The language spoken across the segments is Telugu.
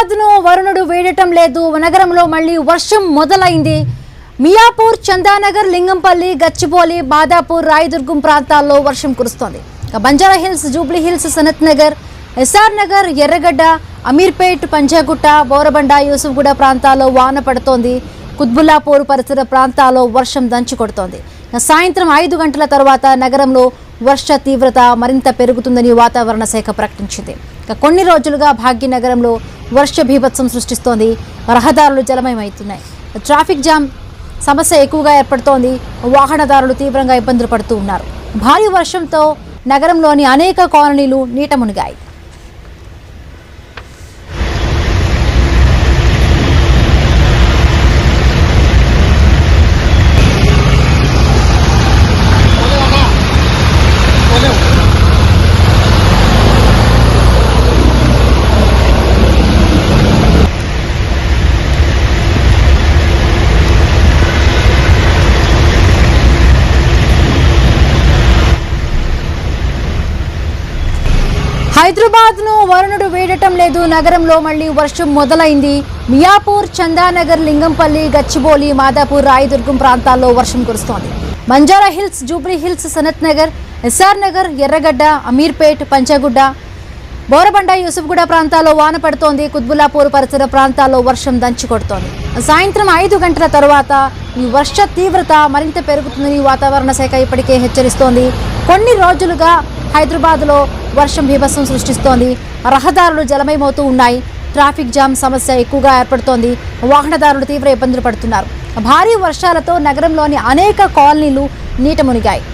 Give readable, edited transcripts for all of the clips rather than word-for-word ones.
హైదరాబాద్ను వరుణుడు వేడటం లేదు. నగరంలో మళ్లీ వర్షం మొదలైంది. మియాపూర్, చందానగర్, లింగంపల్లి, గచ్చిబౌలి, బాదాపూర్, రాయదుర్గం ప్రాంతాల్లో వర్షం కురుస్తోంది. Banjara Hills, Jubilee Hills, Sanath Nagar, SR Nagar, Erragadda, Ameerpet, Panjagutta, Borabanda, Yousufguda ప్రాంతాల్లో వాన పడుతోంది. కుత్బుల్లాపూర్ పరిసర ప్రాంతాల్లో వర్షం దంచి కొడుతోంది. సాయంత్రం 5 గంటల తర్వాత నగరంలో వర్ష తీవ్రత మరింత పెరుగుతుందని వాతావరణ శాఖ ప్రకటించింది. కొన్ని రోజులుగా భాగ్యనగరంలో వర్ష బీభత్సం సృష్టిస్తోంది. రహదారులు జలమయమవుతున్నాయి. ట్రాఫిక్ జామ్ సమస్య ఎక్కువగా ఏర్పడుతోంది. వాహనదారులు తీవ్రంగా ఇబ్బందులు పడుతూ ఉన్నారు. భారీ వర్షంతో నగరంలోని అనేక కాలనీలు నీట మునిగాయి. హైదరాబాద్ను వరుణుడు వేడటం లేదు. నగరంలో మళ్లీ వర్షం మొదలైంది. మియాపూర్, చందానగర్, లింగంపల్లి, గచ్చిబౌలి, మాదాపూర్, రాయదుర్గం ప్రాంతాల్లో వర్షం కురుస్తోంది. Banjara Hills, Jubilee Hills, Sanath Nagar, SR Nagar, Erragadda, Ameerpet, Panjagutta, Borabanda, Yousufguda ప్రాంతాల్లో వాన పడుతోంది. కుత్బుల్లాపూర్ పరిసర ప్రాంతాల్లో వర్షం దంచి కొడుతోంది. సాయంత్రం 5 గంటల తర్వాత ఈ వర్ష తీవ్రత మరింత పెరుగుతుందని వాతావరణ శాఖ ఇప్పటికే హెచ్చరిస్తోంది. కొన్ని రోజులుగా హైదరాబాద్లో వర్షం బీభత్సం సృష్టిస్తోంది. రహదారులు జలమయమవుతూ ఉన్నాయి. ట్రాఫిక్ జామ్ సమస్య ఎక్కువగా ఏర్పడుతోంది. వాహనదారులు తీవ్ర ఇబ్బందులు పడుతున్నారు. భారీ వర్షాలతో నగరంలోని అనేక కాలనీలు నీట మునిగాయి.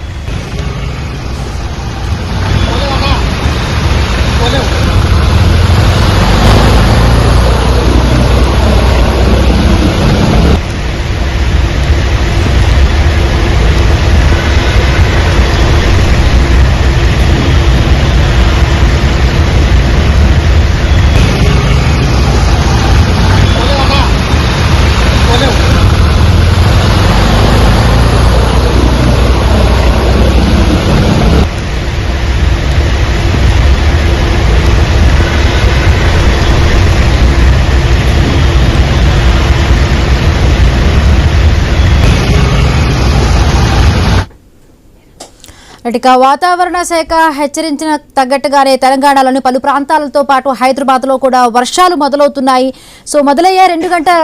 ఇక వాతావరణ శాఖ హెచ్చరించిన తగ్గట్టుగానే తెలంగాణలోని పలు ప్రాంతాలతో పాటు హైదరాబాద్లో కూడా వర్షాలు మొదలవుతున్నాయి. సో మొదలయ్యే 2 గంటల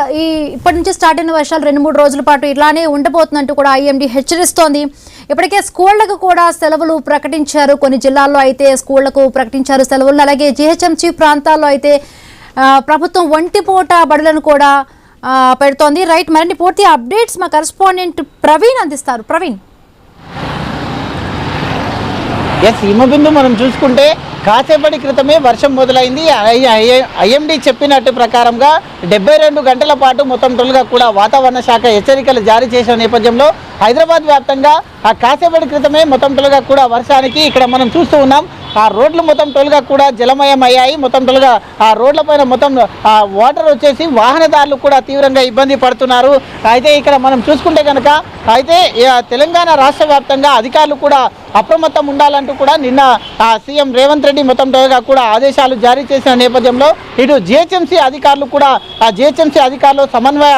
ఇప్పటి నుంచి స్టార్ట్ అయిన వర్షాలు 2-3 రోజుల పాటు ఇలానే ఉండబోతున్నట్టు కూడా ఐఎండీ హెచ్చరిస్తోంది. ఇప్పటికే స్కూళ్లకు కూడా సెలవులు ప్రకటించారు. కొన్ని జిల్లాల్లో అయితే స్కూళ్లకు ప్రకటించారు సెలవులు. అలాగే జీహెచ్ఎంసీ ప్రాంతాల్లో అయితే ప్రభుత్వం ఒంటిపూట బడులను కూడా పెడుతోంది. రైట్, మరిన్ని పూర్తి అప్డేట్స్ మా కరెస్పాండెంట్ ప్రవీణ్ అందిస్తారు. ప్రవీణ్. హిమబిందు మనం చూసుకుంటే కాసేపటి క్రితమే వర్షం మొదలైంది. ఐఎండీ చెప్పినట్టు ప్రకారంగా 72 గంటల పాటు మొత్తం టోల్గా కూడా వాతావరణ శాఖ హెచ్చరికలు జారీ చేసిన నేపథ్యంలో హైదరాబాద్ వ్యాప్తంగా కాసేపటి క్రితమే మొత్తం టోల్గా కూడా వర్షానికి ఇక్కడ మనం చూస్తూ ఉన్నాం. ఆ రోడ్లు మొత్తం టోల్గా కూడా జలమయం అయ్యాయి. మొత్తం టోల్గా ఆ రోడ్లపైన మొత్తం వాటర్ వచ్చేసి వాహనదారులు కూడా తీవ్రంగా ఇబ్బంది పడుతున్నారు. అయితే ఇక్కడ మనం చూసుకుంటే కనుక అయితే తెలంగాణ రాష్ట్ర వ్యాప్తంగా అధికారులు కూడా అప్రమత్తం ఉండాలంటూ కూడా నిన్న సీఎం రేవంత్ రెడ్డి మొత్తం టోల్గా కూడా ఆదేశాలు జారీ చేసిన నేపథ్యంలో ఇటు జిహెచ్ఎంసీ అధికారులు కూడా జిహెచ్ఎంసీ అధికారులు సమన్వయ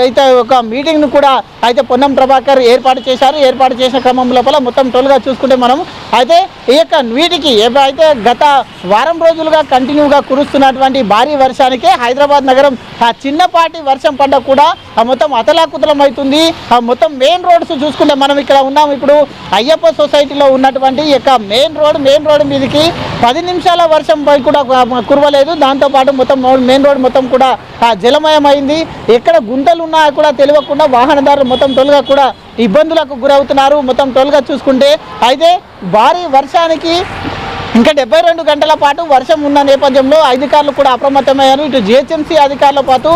అయితే ఒక మీటింగ్ను కూడా అయితే పొన్నం ప్రభాకర్ ఏర్పాటు చేశారు. ఏర్పాటు చేసిన క్రమం లోపల మొత్తం టోల్గా చూసుకుంటే మనం అయితే ఈ యొక్క వీటికి అయితే గత వారం రోజులుగా కంటిన్యూగా కురుస్తున్నటువంటి భారీ వర్షానికే హైదరాబాద్ నగరం చిన్నపాటి వర్షం పడ్డ కూడా మొత్తం అతలాకుతలం అవుతుంది. మొత్తం మెయిన్ రోడ్స్ చూసుకుంటే మనం ఇక్కడ ఉన్నాం. ఇప్పుడు అయ్యప్ప సొసైటీలో ఉన్నటువంటి యొక్క మెయిన్ రోడ్ మీదకి 10 నిమిషాల వర్షం పై కూడా కురవలేదు. దాంతోపాటు మొత్తం మెయిన్ రోడ్ మొత్తం కూడా జలమయమైంది. ఎక్కడ గుంతలు ఉన్నాయో కూడా తెలియకుండా వాహనదారులు మొత్తం టోల్గా కూడా ఇబ్బందులకు గురవుతున్నారు. మొత్తం టోల్గా చూసుకుంటే అయితే భారీ వర్షానికి ఇంకా 72 గంటల పాటు వర్షం ఉన్న నేపథ్యంలో అధికారులు కూడా అప్రమత్తమయ్యారు. ఇటు జిహెచ్ఎంసీ అధికారుల పాటు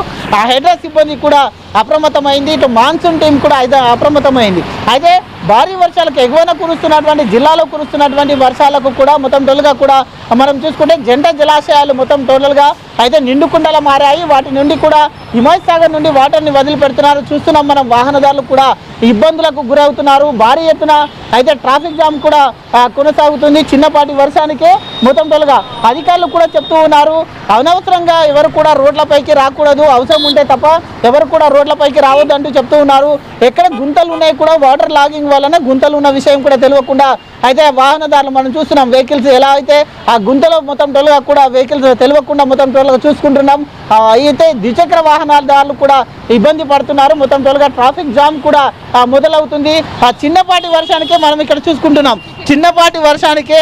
హైడ్రా సిబ్బంది కూడా అప్రమత్తమైంది. ఇటు మాన్సూన్ టీం కూడా అప్రమత్తమైంది. అయితే భారీ వర్షాలకు ఎగువన కురుస్తున్నటువంటి జిల్లాలో కురుస్తున్నటువంటి వర్షాలకు కూడా మొత్తం టోటల్గా కూడా మనం చూసుకుంటే జంట జలాశయాలు మొత్తం టోటల్గా అయితే నిండుకుండల మారాయి. వాటి నుండి కూడా హిమాయత్ సాగర్ నుండి వాటర్ని వదిలిపెడుతున్నారు. చూస్తున్నాం మనం వాహనదారులు కూడా ఇబ్బందులకు గురవుతున్నారు. భారీ ఎత్తున అయితే ట్రాఫిక్ జామ్ కూడా కొనసాగుతుంది. చిన్నపాటి వర్షానికే మొత్తం టోటల్గా అధికారులు కూడా చెప్తూ ఉన్నారు, అనవసరంగా ఎవరు కూడా రోడ్లపైకి రాకూడదు, అవసరం ఉంటే తప్ప ఎవరు కూడా రోడ్లపైకి రావద్దు అంటూ చెప్తూ ఉన్నారు. ఎక్కడ గుంతలు ఉన్నాయి కూడా వాటర్ లాగింగ్ వలన గుంతలు ఉన్న విషయం కూడా తెలియకుండా అయితే వాహనదారులు మనం చూస్తున్నాం. వెహికల్స్ ఎలా అయితే ఆ గుంతలో మొత్తం టోల్గా కూడా వెహికల్స్ తెలియకుండా మొత్తం టోల్గా చూసుకుంటున్నాం. అయితే ద్విచక్ర వాహనదారులు కూడా ఇబ్బంది పడుతున్నారు. మొత్తం టోల్గా ట్రాఫిక్ జామ్ కూడా మొదలవుతుంది. ఆ చిన్నపాటి వర్షానికే మనం ఇక్కడ చూసుకుంటున్నాం. చిన్నపాటి వర్షానికే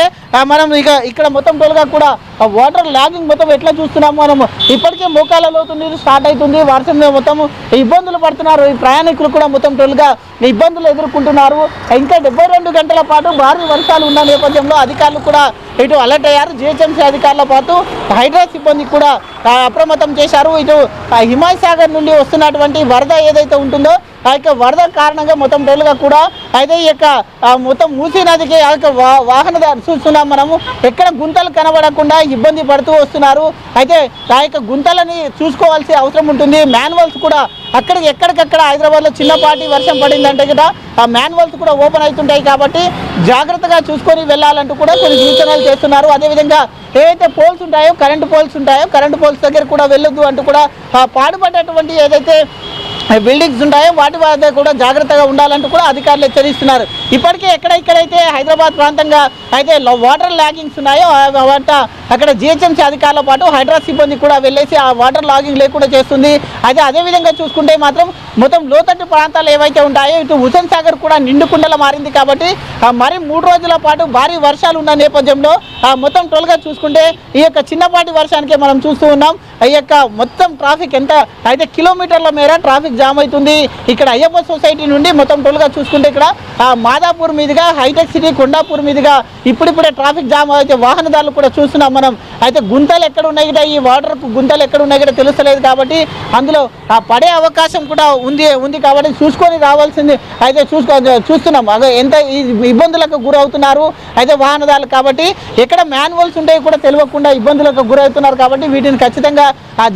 మనం ఇక్కడ మొత్తం టోల్గా కూడా వాటర్ లాగింగ్ మొత్తం ఎట్లా చూస్తున్నాము మనము. ఇప్పటికే మోకాళ్ళ లోతు నీరు స్టార్ట్ అవుతుంది. వర్షం మొత్తం ఇబ్బందులు పడుతున్నారు. ఈ ప్రయాణికులు కూడా మొత్తం టోల్గా ఇబ్బందులు ఎదుర్కొంటున్నారు. ఇంకా 72 గంటల పాటు భారీ వర్షాలు ఉన్న నేపథ్యంలో అధికారులు కూడా ఇటు అలర్ట్ అయ్యారు. జిహెచ్ఎంసీ అధికారుల పాటు హైడ్రా సిబ్బంది కూడా అప్రమత్తం చేశారు. ఇటు హిమాయత్ సాగర్ నుండి వస్తున్నటువంటి వరద ఏదైతే ఉంటుందో ఆ యొక్క వరద కారణంగా మొత్తం టోల్గా కూడా అయితే ఈ యొక్క మొత్తం మూసీ నదికి ఆ యొక్క వాహనదారు చూస్తున్నాం మనము. ఎక్కడ గుంతలు కనబడకుండా ఇబ్బంది పడుతూ వస్తున్నారు. అయితే ఆ యొక్క గుంతలని చూసుకోవాల్సిన అవసరం ఉంటుంది. మాన్యువల్స్ కూడా ఎక్కడికక్కడ హైదరాబాద్లో చిన్నపాటి వర్షం పడిందంటే కూడా ఆ మాన్యువల్స్ కూడా ఓపెన్ అవుతుంటాయి. కాబట్టి జాగ్రత్తగా చూసుకొని వెళ్ళాలంటూ కూడా కొన్ని సూచనలు చేస్తున్నారు. అదేవిధంగా ఏదైతే పోల్స్ ఉంటాయో కరెంటు పోల్స్ దగ్గర కూడా వెళ్ళొద్దు అంటూ కూడా పాడుపడ్డటువంటి ఏదైతే బిల్డింగ్స్ ఉంటాయో వాటి వద్ద కూడా జాగ్రత్తగా ఉండాలంటూ కూడా అధికారులు హెచ్చరిస్తున్నారు. ఇప్పటికే ఎక్కడైతే హైదరాబాద్ ప్రాంతంగా అయితే వాటర్ లాగింగ్స్ ఉన్నాయో అక్కడ జిహెచ్ఎంసీ అధికారులతో పాటు హైడ్రా సిబ్బంది కూడా వెళ్ళేసి ఆ వాటర్ లాగింగ్ లేకుండా చేస్తుంది. అయితే అదేవిధంగా చూసుకుంటే మాత్రం మొత్తం లోతట్టు ప్రాంతాలు ఏవైతే ఉంటాయో ఇటు హుసేన్ సాగర్ కూడా నిండుకుండల మారింది. కాబట్టి మరి 3 రోజుల పాటు భారీ వర్షాలు ఉన్న నేపథ్యంలో మొత్తం టోల్గా చూసుకుంటే ఈ యొక్క చిన్నపాటి వర్షానికే మనం చూస్తూ ఉన్నాం. ఈ యొక్క మొత్తం ట్రాఫిక్ ఎంత అయితే కిలోమీటర్ల మేర ట్రాఫిక్ జామ్ అవుతుంది. ఇక్కడ అయ్యప్ప సొసైటీ నుండి మొత్తం టోల్గా చూసుకుంటే ఇక్కడ మాదాపూర్ మీదుగా హైటెక్ సిటీ కొండాపూర్ మీదుగా ఇప్పుడిప్పుడే ట్రాఫిక్ జామ్ అయితే వాహనదారులు కూడా చూస్తున్నాం మనం. అయితే గుంతలు ఎక్కడ ఉన్నాయి కూడా ఈ వాటర్ గుంతలు ఎక్కడ ఉన్నాయి కూడా తెలుస్తలేదు. కాబట్టి అందులో పడే అవకాశం కూడా ఉంది కాబట్టి చూసుకొని రావాల్సింది. అయితే చూస్తున్నాం ఎంత ఇబ్బందులకు గురవుతున్నారు అయితే వాహనదారులు. కాబట్టి ఎక్కడ మాన్యువల్స్ ఉంటాయి కూడా తెలియకుండా ఇబ్బందులకు గురవుతున్నారు. కాబట్టి వీటిని ఖచ్చితంగా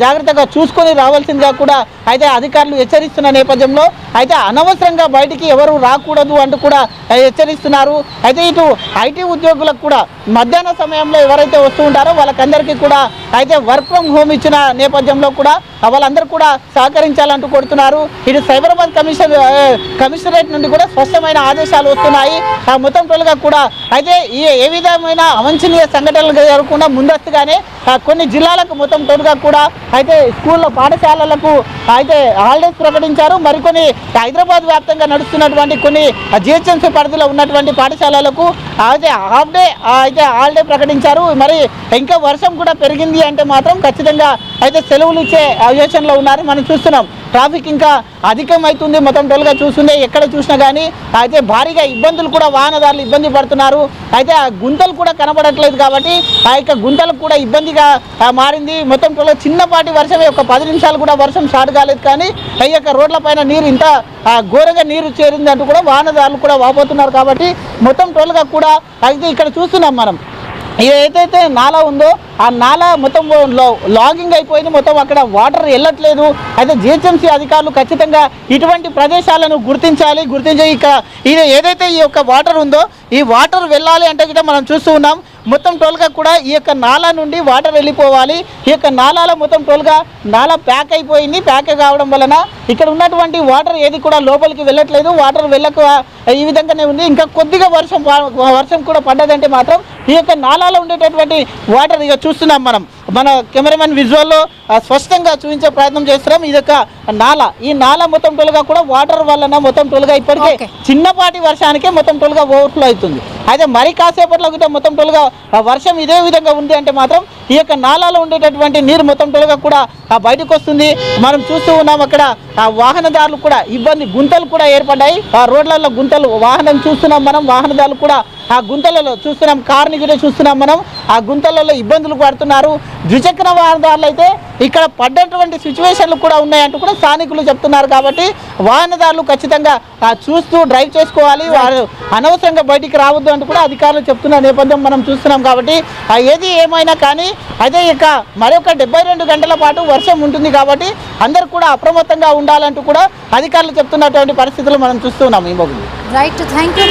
జాగ్రత్తగా చూసుకొని రావాల్సిందిగా కూడా అయితే అధికారులు హెచ్చరిస్తున్న నేపథ్యంలో అయితే అనవసరంగా బయటికి ఎవరు రాకూడదు అంటూ కూడా హెచ్చరిస్తున్నారు. అయితే ఇటు ఐటీ ఉద్యోగులకు కూడా మధ్యాహ్న సమయంలో ఎవరైతే వస్తూ ఉంటారో వాళ్ళకందరికీ కూడా అయితే వర్క్ ఫ్రమ్ హోమ్ ఇచ్చిన నేపథ్యంలో కూడా వాళ్ళందరూ కూడా సహకరించాలంటూ కోరుతున్నారు. ఇటు సైబరాబాద్ కమిషనరేట్ నుండి కూడా స్పష్టమైన ఆదేశాలు వస్తున్నాయి. మొత్తం టోల్గా కూడా అయితే ఏ విధమైన అవాంఛనీయ సంఘటనలు జరగకుండా ముందస్తుగానే కొన్ని జిల్లాలకు మొత్తం టోల్గా కూడా అయితే స్కూళ్ళ పాఠశాలలకు అయితే హాలిడేస్ ప్రకటించారు. మరికొన్ని హైదరాబాద్ వ్యాప్తంగా నడుస్తున్నటువంటి కొన్ని జిహెచ్ఎంసీ పరిధిలో ఉన్నటువంటి పాఠశాలలకు అయితే హాలిడే ప్రకటించారు. మరి ఇంకా వర్షం కూడా పెరిగింది అంటే మాత్రం ఖచ్చితంగా అయితే సెలవులు ఇచ్చే యోచనలో ఉన్నారు. మనం చూస్తున్నాం ట్రాఫిక్ ఇంకా అధికమవుతుంది. మొత్తం టోల్గా చూస్తుంటే ఎక్కడ చూసినా కానీ అయితే భారీగా ఇబ్బందులు కూడా వాహనదారులు ఇబ్బంది పడుతున్నారు. అయితే ఆ గుంతలు కూడా కనబడట్లేదు. కాబట్టి ఆ యొక్క గుంతలకు కూడా ఇబ్బందిగా మారింది. మొత్తం టోల్గా చిన్నపాటి వర్షమే, ఒక 10 నిమిషాలు కూడా వర్షం స్టార్ట్ కాలేదు. కానీ ఈ యొక్క రోడ్లపైన నీరు ఇంత ఘోరంగా నీరు చేరింది అంటూ కూడా వాహనదారులు కూడా వాపోతున్నారు. కాబట్టి మొత్తం టోల్గా కూడా అయితే ఇక్కడ చూస్తున్నాం మనం ఏదైతే నాలా ఉందో ఆ నాలా మొత్తం లాగింగ్ అయిపోయింది. మొత్తం అక్కడ వాటర్ వెళ్ళట్లేదు. అయితే జిహెచ్ఎంసీ అధికారులు ఖచ్చితంగా ఇటువంటి ప్రదేశాలను గుర్తించి ఇది ఏదైతే ఈ యొక్క వాటర్ ఉందో ఈ వాటర్ వెళ్ళాలి అంటే కూడా మనం చూస్తూ ఉన్నాం. మొత్తం టోల్గా కూడా ఈ యొక్క నాలా నుండి వాటర్ వెళ్ళిపోవాలి. ఈ యొక్క నాలాలో మొత్తం టోల్గా నాలా ప్యాక్ అయిపోయింది. ప్యాక్ కావడం వలన ఇక్కడ ఉన్నటువంటి వాటర్ ఏది కూడా లోపలికి వెళ్ళట్లేదు. వాటర్ వెళ్ళక ఈ విధంగానే ఉంది. ఇంకా కొద్దిగా వర్షం కూడా పడ్డదంటే మాత్రం ఈ యొక్క నాలాలో ఉండేటటువంటి వాటర్ ఇక చూస్తున్నాం మనం. మన కెమెరామెన్ విజువల్లో స్పష్టంగా చూపించే ప్రయత్నం చేస్తున్నాం. ఇది ఒక నాలా. ఈ నాలా మొత్తం టోల్గా కూడా వాటర్ వలన మొత్తం టోల్గా ఇప్పటికే చిన్నపాటి వర్షానికే మొత్తం టోల్గా ఓవర్ఫ్లో అవుతుంది. అయితే మరి కాసేపట్లో కూడా మొత్తం టోల్గా వర్షం ఇదే విధంగా ఉంది అంటే మాత్రం ఈ యొక్క నాలాలో ఉండేటటువంటి నీరు మొత్తం టోల్గా కూడా బయటకు వస్తుంది. మనం చూస్తూ ఉన్నాం అక్కడ వాహనదారులు కూడా గుంతలు కూడా ఏర్పడ్డాయి. ఆ రోడ్లలో గుంతలు వాహనం చూస్తున్నాం మనం. వాహనదారులు కూడా ఆ గుంతలలో చూస్తున్నాం, కార్ని కూడా చూస్తున్నాం మనం, ఆ గుంతలలో ఇబ్బందులు పడుతున్నారు. ద్విచక్ర వాహనదారులు అయితే ఇక్కడ పడ్డటువంటి సిచ్యువేషన్లు కూడా ఉన్నాయంటూ కూడా స్థానికులు చెప్తున్నారు. కాబట్టి వాహనదారులు ఖచ్చితంగా చూస్తూ డ్రైవ్ చేసుకోవాలి, వారు అనవసరంగా బయటికి రావద్దు అంటూ కూడా అధికారులు చెప్తున్న నేపథ్యం మనం చూస్తున్నాం. కాబట్టి ఏది ఏమైనా కానీ అదే ఇక మరొక 72 గంటల పాటు వర్షం ఉంటుంది. కాబట్టి అందరూ కూడా అప్రమత్తంగా ఉండాలంటూ కూడా అధికారులు చెప్తున్నటువంటి పరిస్థితులు మనం చూస్తున్నాం. ఈ రైట్, థ్యాంక్ యూ.